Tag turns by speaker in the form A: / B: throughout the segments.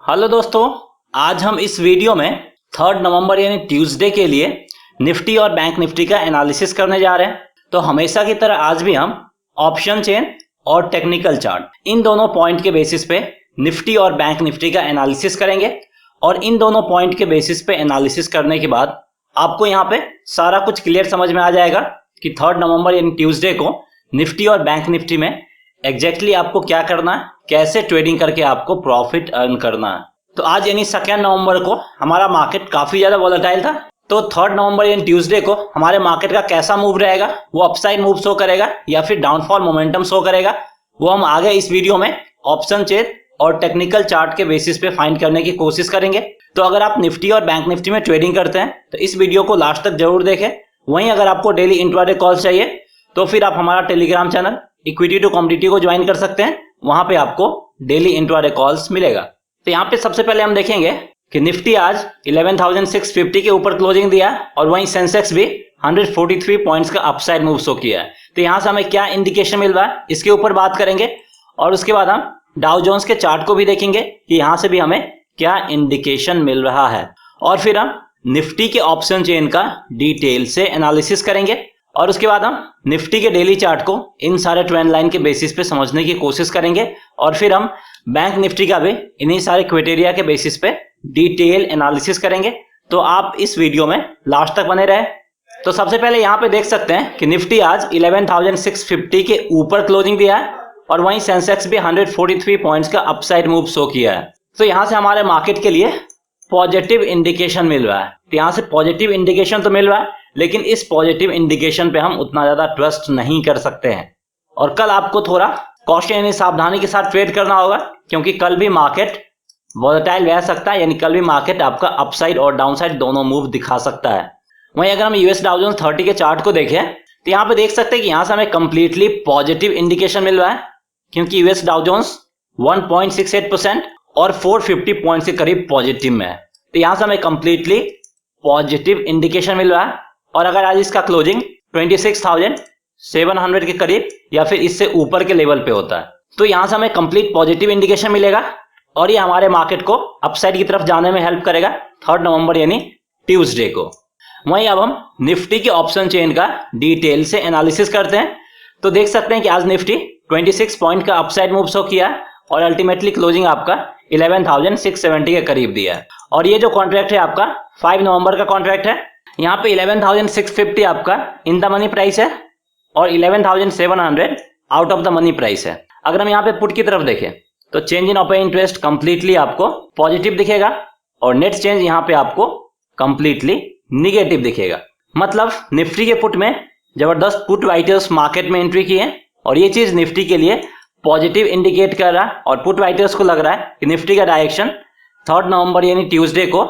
A: Hello दोस्तों, आज हम इस वीडियो में 3 नवंबर यानी ट्यूसडे के लिए निफ्टी और बैंक निफ्टी का एनालिसिस करने जा रहे हैं। तो हमेशा की तरह आज भी हम ऑप्शन चेन और टेक्निकल चार्ट इन दोनों पॉइंट के बेसिस पे निफ्टी और बैंक निफ्टी का एनालिसिस करेंगे। और इन दोनों पॉइंट के बेसिस पे एनालिसिस करने के बाद आपको यहाँ पे सारा कुछ क्लियर समझ में आ जाएगा कि 3 नवंबर यानी ट्यूसडे को निफ्टी और बैंक निफ्टी में एग्जैक्टली आपको क्या करना है, कैसे ट्रेडिंग करके आपको प्रॉफिट अर्न करना है। तो आज यानी 2 नवंबर को हमारा मार्केट काफी ज्यादा वोलेटाइल था। तो 3 नवंबर यानी ट्यूसडे को हमारे मार्केट का कैसा मूव रहेगा, वो अपसाइड मूव शो करेगा या फिर डाउनफॉल मोमेंटम शो करेगा, वो हम आगे इस वीडियो में ऑप्शन चेन और टेक्निकल चार्ट के बेसिस पे फाइंड करने की कोशिश करेंगे। तो अगर आप निफ्टी और बैंक निफ्टी में ट्रेडिंग करते हैं तो इस वीडियो को लास्ट तक जरूर देखें। वहीं अगर आपको डेली इंट्राडे कॉल्स चाहिए तो फिर आप हमारा Telegram channel equity to commodity को ज्वाइन कर सकते हैं। वहां पे आपको डेली इंट्राडे कॉल्स मिलेगा। तो यहाँ पे सबसे पहले हम देखेंगे कि निफ्टी आज 11,650 के ऊपर क्लोजिंग दिया और वहीं सेंसेक्स भी 143 पॉइंट्स का अपसाइड मूव शो किया है। तो यहाँ से हमें क्या इंडिकेशन मिल रहा है इसके ऊपर बात करेंगे और उसके बाद हम डाउ जोन्स के चार्ट को भी देखेंगे कि यहाँ से भी हमें क्या इंडिकेशन मिल रहा है। और फिर हम निफ्टी के ऑप्शन चेन का डिटेल से एनालिसिस करेंगे और उसके बाद हम निफ्टी के डेली चार्ट को इन सारे ट्रेंड लाइन के बेसिस पे समझने की कोशिश करेंगे। और फिर हम बैंक निफ्टी का भी इन्हीं सारे क्राइटेरिया के बेसिस पे डिटेल एनालिसिस करेंगे। तो आप इस वीडियो में लास्ट तक बने रहे। तो सबसे पहले यहाँ पे देख सकते हैं कि निफ्टी आज 11,650 के ऊपर क्लोजिंग दिया है और वहीं सेंसेक्स भी 143 पॉइंट्स का अपसाइड मूव शो किया है। तो यहाँ से हमारे मार्केट के लिए पॉजिटिव इंडिकेशन मिल रहा है। तो यहाँ से पॉजिटिव इंडिकेशन तो मिल रहा है, लेकिन इस पॉजिटिव इंडिकेशन पे हम उतना ज्यादा ट्रस्ट नहीं कर सकते हैं और कल आपको थोड़ा कॉशन यानी सावधानी के साथ ट्रेड करना होगा, क्योंकि कल भी मार्केट वोलेटाइल रह सकता है। यानी कल भी मार्केट आपका अपसाइड और डाउनसाइड दोनों मूव दिखा सकता है। वहीं अगर हम यूएस डाउ जोन्स 30 के चार्ट को देखें तो यहाँ पे देख सकते हैं कि यहाँ से हमें कंप्लीटली पॉजिटिव इंडिकेशन मिल रहा है, क्योंकि यूएस डाउ जोन्स 1.68% और 450 पॉइंट के करीब पॉजिटिव में है। तो यहाँ से हमें कंप्लीटली पॉजिटिव इंडिकेशन मिल रहा है। और अगर आज इसका क्लोजिंग 26,700 के करीब या फिर इससे ऊपर के लेवल पे होता है तो यहां से हमें कंप्लीट पॉजिटिव इंडिकेशन मिलेगा और ये हमारे मार्केट को अपसाइड की तरफ जाने में हेल्प करेगा 3 नवंबर यानी ट्यूसडे को। वहीं अब हम निफ्टी के ऑप्शन चेन का डिटेल से एनालिसिस करते हैं। तो देख सकते हैं कि आज निफ्टी 26 पॉइंट का अपसाइड मूव शो किया और अल्टीमेटली क्लोजिंग आपका 11,670 के करीब दिया है। और ये जो कॉन्ट्रैक्ट है आपका 5 नवंबर का कॉन्ट्रैक्ट है। यहाँ पे 11,650 आपका इन द मनी प्राइस है और 11,700 out of the money price है। अगर हम यहाँ पे पुट की तरफ देखें तो change in open interest completely आपको पॉजिटिव दिखेगा और नेट चेंज यहाँ पे आपको कंप्लीटली निगेटिव दिखेगा। मतलब निफ्टी के पुट में जबरदस्त पुट राइटर्स मार्केट में एंट्री की है और ये चीज निफ्टी के लिए पॉजिटिव इंडिकेट कर रहा है और पुट राइटर्स को लग रहा है कि निफ्टी का डायरेक्शन 3 नवंबर यानी ट्यूसडे को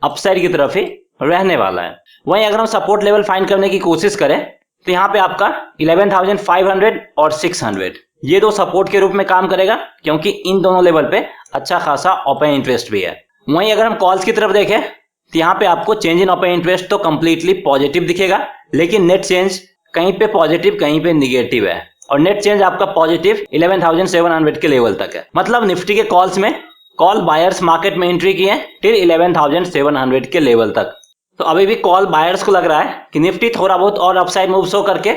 A: अपसाइड की तरफ ही रहने वाला है। वहीं अगर हम सपोर्ट लेवल फाइंड करने की कोशिश करें तो यहाँ पे आपका 11,500 और 600 ये दो सपोर्ट के रूप में काम करेगा, क्योंकि इन दोनों लेवल पे अच्छा खासा ओपन इंटरेस्ट भी है। वहीं अगर हम कॉल्स की तरफ देखें तो यहाँ पे आपको चेंज इन ओपन इंटरेस्ट तो कंप्लीटली पॉजिटिव दिखेगा, लेकिन नेट चेंज कहीं पे पॉजिटिव कहीं पे निगेटिव है और नेट चेंज आपका पॉजिटिव 11,700 के लेवल तक है। मतलब निफ्टी के कॉल्स में कॉल बायर्स मार्केट में एंट्री की है टिल 11,700 के लेवल तक। तो अभी भी कॉल बायर्स को लग रहा है कि निफ्टी थोड़ा बहुत और अपसाइड मूव शो करके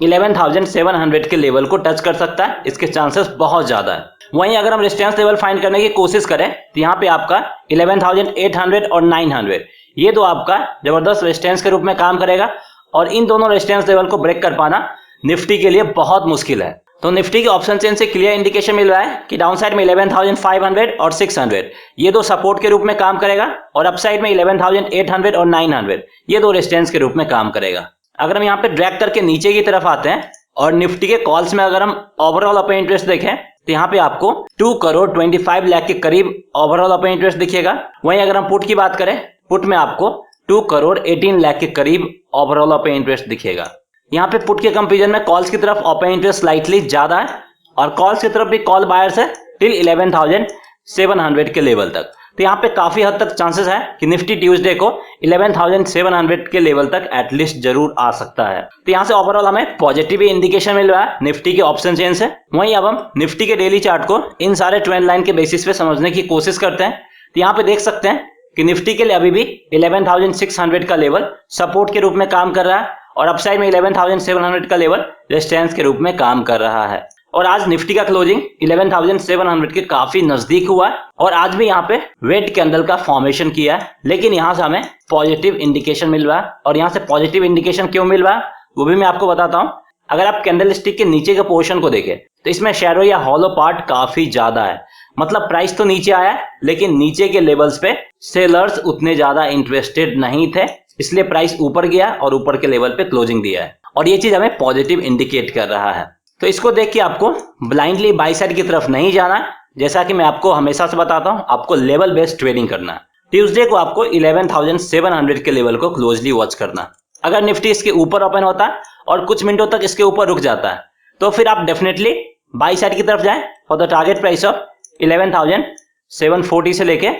A: 11,700 के लेवल को टच कर सकता है। इसके चांसेस बहुत ज्यादा है। वहीं अगर हम रेजिस्टेंस लेवल फाइंड करने की कोशिश करें तो यहाँ पे आपका 11,800 और 900 ये दो आपका जबरदस्त रेजिस्टेंस के रूप में काम करेगा और इन दोनों रेजिस्टेंस लेवल को ब्रेक कर पाना निफ्टी के लिए बहुत मुश्किल है। तो निफ्टी के ऑप्शन चेन से क्लियर इंडिकेशन मिल रहा है कि डाउनसाइड में 11,500 और 600 ये दो सपोर्ट के रूप में काम करेगा और अपसाइड में 11,800 और 900 ये दो रेजिस्टेंस के रूप में काम करेगा। अगर हम यहाँ पे ड्रैग करके नीचे की तरफ आते हैं और निफ्टी के कॉल्स में अगर हम ओवरऑल ओपन इंटरेस्ट देखें तो यहाँ पे आपको 2 करोड़ 25 लाख के करीब ओवरऑल ओपन इंटरेस्ट दिखेगा। वहीं अगर हम पुट की बात करें, पुट में आपको 2 करोड़ 18 लाख के करीब ओवरऑल ओपन इंटरेस्ट दिखेगा। यहाँ पे पुट के कंपेरिजन में कॉल्स की तरफ ओपन इंटरेस्ट स्लाइटली ज्यादा है और कॉल्स की तरफ भी कॉल बायर्स है टिल 11,700 के लेवल तक। तो यहाँ पे काफी हद तक चांसेस है कि निफ्टी ट्यूसडे को 11,700 के लेवल तक एटलीस्ट जरूर आ सकता है। तो यहाँ से ओवरऑल हमें पॉजिटिव इंडिकेशन मिल रहा है निफ्टी के ऑप्शन चेन से। वहीं अब हम निफ्टी के डेली चार्ट को इन सारे ट्रेंड लाइन के बेसिस पे समझने की कोशिश करते हैं। तो यहाँ पे देख सकते हैं कि निफ्टी के लिए अभी भी 11,600 का लेवल सपोर्ट के रूप में काम कर रहा है और अपसाइड में 11,700 का लेवल रेजिस्टेंस के रूप में काम कर रहा है। और आज निफ्टी का क्लोजिंग 11,700 के काफी नजदीक हुआ और आज भी यहाँ पे रेड कैंडल का फॉर्मेशन किया है, लेकिन यहाँ से हमें पॉजिटिव इंडिकेशन मिल रहा है। और यहाँ से पॉजिटिव इंडिकेशन क्यों मिल रहा है वो भी मैं आपको बताता हूँ। अगर आप कैंडल स्टिक के नीचे के पोर्शन को देखें तो इसमें शैडो या हॉलो पार्ट काफी ज्यादा है, मतलब प्राइस तो नीचे आया है लेकिन नीचे के लेवल्स पे सेलर्स उतने ज्यादा इंटरेस्टेड नहीं थे, इसलिए प्राइस ऊपर गया और ऊपर के लेवल पे क्लोजिंग दिया है और ये चीज हमें पॉजिटिव इंडिकेट कर रहा है। तो इसको देख के आपको ब्लाइंडली बाई साइड की तरफ नहीं जाना, जैसा कि मैं आपको हमेशा से बताता हूं, आपको लेवल बेस्ड ट्रेडिंग करना। ट्यूसडे को आपको 11,700 के लेवल को क्लोजली वॉच करना। अगर निफ्टी इसके ऊपर ओपन होता है और कुछ मिनटों तक इसके ऊपर रुक जाता है तो फिर आप डेफिनेटली बाई साइड की तरफ जाएं for the target price of 11,740 से लेके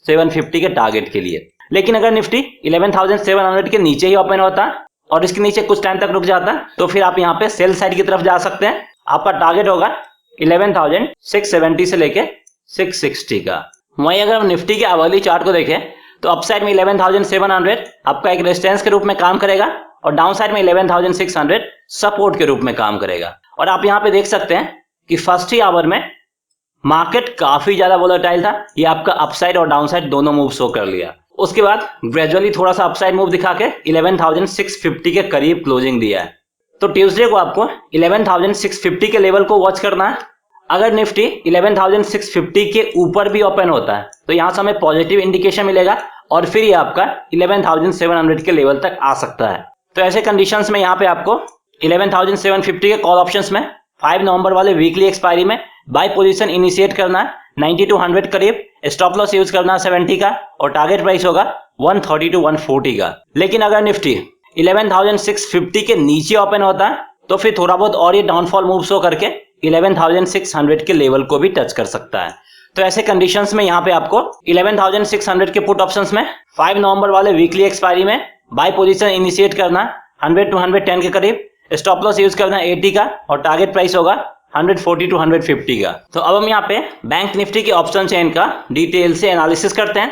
A: 750 के टारगेट के लिए। लेकिन अगर निफ्टी 11,700 के नीचे ही ओपन होता है और इसके नीचे कुछ टाइम तक रुक जाता है तो फिर आप यहाँ पे सेल साइड की तरफ जा सकते हैं। आपका टारगेट होगा 11,670 से लेके 660 का। वहीं अगर हम निफ्टी के आवरली चार्ट को देखें तो अपसाइड में 11,700 आपका एक रेजिस्टेंस के रूप में काम करेगा और डाउन साइड में 11,600 सपोर्ट के रूप में काम करेगा। और आप यहाँ पे देख सकते हैं कि फर्स्ट ही आवर में मार्केट काफी ज्यादा वोलेटाइल था, ये आपका अपसाइड और डाउन साइड दोनों मूव शो कर लिया। उसके बाद ग्रेजुअली थोड़ा सा अपसाइड मूव दिखा के 11,650 के करीब क्लोजिंग दिया है। तो ट्यूसडे को आपको 11,650 के लेवल को वॉच करना है। अगर निफ्टी 11,650 के ऊपर भी ओपन होता है तो यहां से हमें पॉजिटिव इंडिकेशन मिलेगा और फिर ये आपका 11,700 के लेवल तक आ सकता है। तो ऐसे कंडीशंस में यहाँ पे आपको 11,750 के कॉल ऑप्शंस में 5 नवंबर वाले वीकली एक्सपायरी में बाय पोजीशन इनिशिएट करना है 90 to 100 करीब, स्टॉप लॉस यूज करना है 70 का और टारगेट प्राइस होगा 130 to 140 का। लेकिन अगर निफ्टी 11,650 के नीचे ओपन होता है तो फिर थोड़ा बहुत और ये डाउनफॉल मूव शो करके 11,600 के लेवल को भी टच कर सकता है। तो ऐसे कंडीशंस में यहाँ पे आपको 11,600 के पुट ऑप्शंस में 5 नवंबर वाले वीकली एक्सपायरी में बाय पोजीशन इनिशिएट करना 100 to 110 के करीब, स्टॉप लॉस यूज करना 80 का और टारगेट प्राइस होगा 140 to 150 का। तो अब हम यहाँ पे बैंक निफ्टी के ऑप्शन चेन का डिटेल से एनालिसिस करते हैं।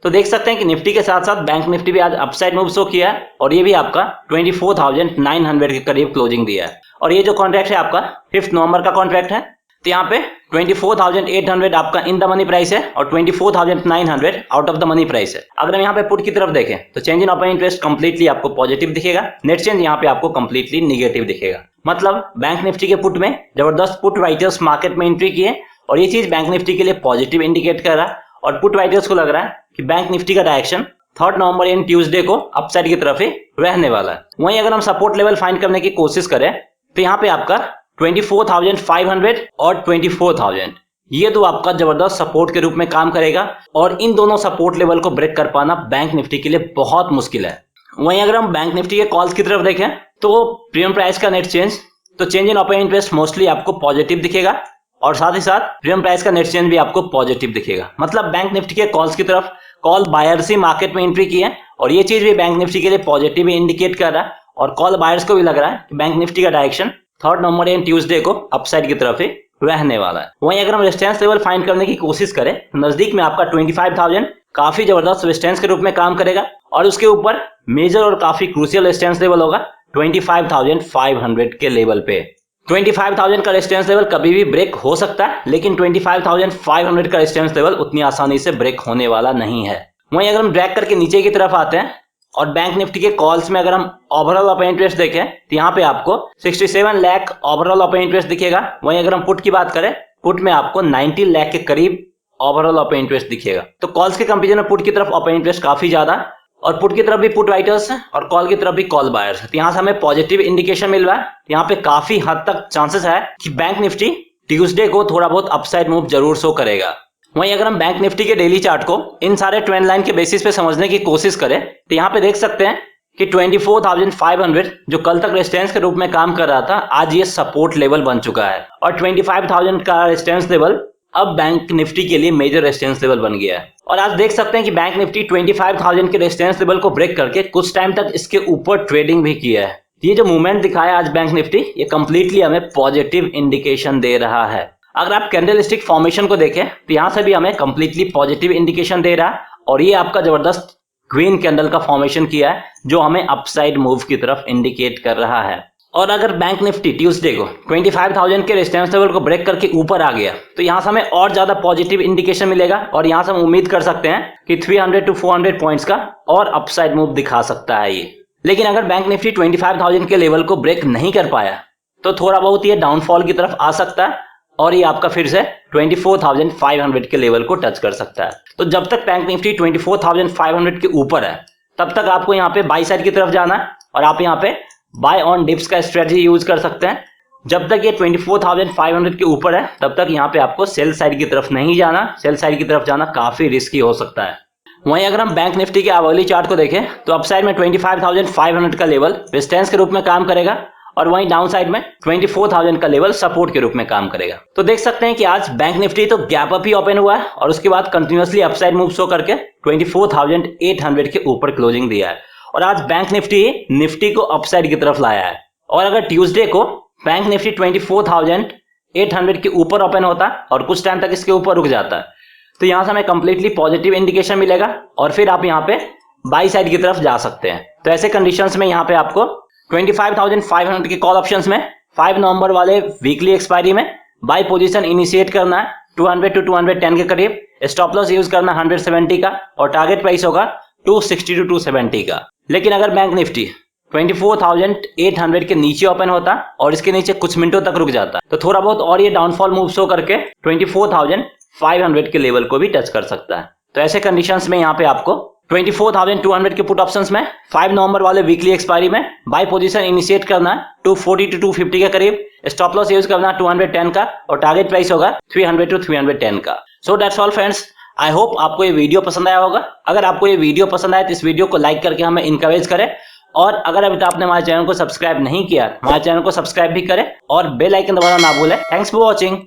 A: तो देख सकते हैं कि निफ्टी के साथ साथ बैंक निफ्टी भी आज अपसाइड मूव शो किया है और ये भी आपका 24,900 के करीब क्लोजिंग दिया है। और ये जो कॉन्ट्रैक्ट है आपका 5 नवंबर का कॉन्ट्रैक्ट है, तो यहाँ पे 24,800 आपका इन द मनी प्राइस है और 24,900 out of the money price है। अगर हम यहाँ पे पुट की तरफ देखें तो change in open interest completely आपको पॉजिटिव दिखेगा, नेट चेंज यहाँ पे आपको कंप्लीटली निगेटिव दिखेगा। मतलब बैंक निफ्टी के पुट में जबरदस्त पुट राइटर्स मार्केट में एंट्री किए और ये चीज बैंक निफ्टी के लिए पॉजिटिव इंडिकेट कर रहा है और पुट राइटर्स को लग रहा है कि बैंक निफ्टी का डायरेक्शन 3 नवंबर यानी ट्यूसडे को अपसाइड की तरफ ही रहने वाला है। वहीं अगर हम सपोर्ट लेवल फाइंड करने की कोशिश करें तो यहाँ पे आपका 24,500 और 24,000 ये दो आपका जबरदस्त सपोर्ट के रूप में काम करेगा और इन दोनों सपोर्ट लेवल को ब्रेक कर पाना बैंक निफ्टी के लिए बहुत मुश्किल है। वहीं अगर हम बैंक निफ्टी के कॉल्स की तरफ देखें तो प्रीमियम प्राइस का नेट चेंज, तो change in open interest mostly आपको पॉजिटिव दिखेगा और साथ ही साथ प्रीमियम प्राइस का नेट चेंज भी आपको पॉजिटिव दिखेगा। मतलब बैंक निफ्टी के कॉल्स की तरफ कॉल बायर्स ही मार्केट में एंट्री की है और ये चीज भी बैंक निफ्टी के लिए पॉजिटिव इंडिकेट कर रहा है और कॉल बायर्स को भी लग रहा है कि बैंक निफ्टी का डायरेक्शन 3 नवंबर यानी ट्यूसडे को अपसाइड की तरफ ही रहने वाला है। वहीं अगर हम रेजिस्टेंस लेवल फाइंड करने की कोशिश करें तो नजदीक में आपका 25,000 काफी जबरदस्त रेजिस्टेंस के रूप में काम करेगा और उसके ऊपर मेजर और काफी क्रूशियल रेजिस्टेंस लेवल होगा 25,500 के लेवल पे। 25,000 का रेजिस्टेंस लेवल कभी भी ब्रेक हो सकता है लेकिन 25,500 का रेजिस्टेंस लेवल उतनी आसानी से ब्रेक होने वाला नहीं है। वहीं अगर हम ड्रैग करके नीचे की तरफ आते हैं और बैंक निफ्टी के कॉल्स में अगर हम ओवरऑल ओपन इंटरेस्ट देखें तो यहाँ पे आपको 67 लाख ओवरऑल ओपन इंटरेस्ट दिखेगा। वहीं अगर हम पुट की बात करें, पुट में आपको 90 लाख के करीब ओवरऑल ओपन इंटरेस्ट दिखेगा। तो कॉल्स के कंपेरिजन में पुट की तरफ ओपन इंटरेस्ट काफी ज्यादा और पुट की तरफ भी पुट राइटर्स है और कॉल की तरफ भी कॉल बायर्स है। तो यहाँ से हमें पॉजिटिव इंडिकेशन मिल रहा है। यहाँ पे काफी हद तक चांसेस है कि बैंक निफ्टी ट्यूसडे को थोड़ा बहुत अपसाइड मूव जरूर शो करेगा। वहीं अगर हम बैंक निफ्टी के डेली चार्ट को इन सारे ट्रेंड लाइन के बेसिस पे समझने की कोशिश करें तो यहाँ पे देख सकते हैं कि 24,500 जो कल तक रेजिस्टेंस के रूप में काम कर रहा था आज ये सपोर्ट लेवल बन चुका है और 25,000 का रेजिस्टेंस लेवल अब बैंक निफ्टी के लिए मेजर रेजिस्टेंस लेवल बन गया है। और आज देख सकते हैं कि बैंक निफ्टी 25,000 के रेजिस्टेंस लेवल को ब्रेक करके कुछ टाइम तक इसके ऊपर ट्रेडिंग भी किया है। ये जो मूवमेंट दिखाया आज बैंक निफ्टी ये कंप्लीटली हमें पॉजिटिव इंडिकेशन दे रहा है। अगर आप कैंडलस्टिक फॉर्मेशन को देखें तो यहाँ से भी हमें कंप्लीटली पॉजिटिव इंडिकेशन दे रहा है और ये आपका जबरदस्त ग्रीन कैंडल का फॉर्मेशन किया है जो हमें अपसाइड मूव की तरफ इंडिकेट कर रहा है। और अगर बैंक निफ्टी ट्यूसडे को 25,000 के रेजिस्टेंस लेवल को ब्रेक करके ऊपर आ गया तो यहाँ से हमें और ज्यादा पॉजिटिव इंडिकेशन मिलेगा और यहाँ से हम उम्मीद कर सकते हैं कि 300 to 400 पॉइंट्स का और अपसाइड मूव दिखा सकता है ये। लेकिन अगर बैंक निफ्टी 25,000 के लेवल को ब्रेक नहीं कर पाया तो थोड़ा बहुत ये डाउनफॉल की तरफ आ सकता है और ये आपका फिर से 24,500 के लेवल को टच कर सकता है। तो जब तक बैंक निफ्टी 24,500 के ऊपर है तब तक आपको यहाँ पे बाई साइड की तरफ जाना है और आप यहाँ पे बाय ऑन डिप्स का स्ट्रेटजी यूज कर सकते हैं। जब तक ये 24,500 के ऊपर है तब तक यहाँ पे आपको सेल साइड की तरफ नहीं जाना, सेल साइड की तरफ जाना काफी रिस्की हो सकता है। वहीं अगर हम बैंक निफ्टी के आवरली चार्ट को देखें तो अपसाइड में 25,500 का लेवल रेजिस्टेंस के रूप में काम करेगा और वहीं डाउन साइड में 24,000 का लेवल सपोर्ट के रूप में काम करेगा। तो देख सकते हैं कि आज बैंक निफ्टी तो गैप अप ही ओपन हुआ है और उसके बाद कंटिन्यूअसली अपसाइड मूव शो करके 24,800 के ऊपर क्लोजिंग दिया है और आज बैंक निफ्टी को अपसाइड की तरफ लाया है। और अगर ट्यूसडे को बैंक निफ्टी 24,800 के ऊपर ओपन होता और कुछ टाइम तक इसके ऊपर रुक जाता है तो यहां से हमें कंप्लीटली पॉजिटिव इंडिकेशन मिलेगा और फिर आप यहाँ पे बाई साइड की तरफ जा सकते हैं। तो ऐसे कंडीशंस में यहाँ पे आपको 25,500 के कॉल ऑप्शंस में 5 नवंबर वाले वीकली एक्सपायरी में बाई पोजीशन इनिशिएट करना है 200 to 210 के करीब, स्टॉप लॉस यूज करना 170 का और टारगेट प्राइस होगा 260 to 270 का। लेकिन अगर बैंक निफ्टी 24,800 के नीचे ओपन होता और इसके नीचे कुछ मिनटों तक रुक जाता तो थोड़ा बहुत और ये डाउनफॉल मूव शो करके 24,500 के लेवल को भी टच कर सकता है। तो ऐसे कंडीशंस में यहाँ पे आपको 24,200 के पुट ऑप्शंस में 5 नवंबर वाले वीकली एक्सपायरी में बाय पोजीशन इनिशिएट करना है 240 to 250 के करीब, स्टॉप लॉस यूज करना 210 का और टारगेट प्राइस होगा 300 to 310 का। So that's all friends, I hope आपको ये वीडियो पसंद आया होगा। अगर आपको ये वीडियो पसंद आए तो इस वीडियो को लाइक करके हमें इंकरेज करें और अगर अभी तक आपने हमारे चैनल को सब्सक्राइब नहीं किया हमारे चैनल को सब्सक्राइब भी करें और बेल आइकन दबाना ना भूलें। Thanks for watching.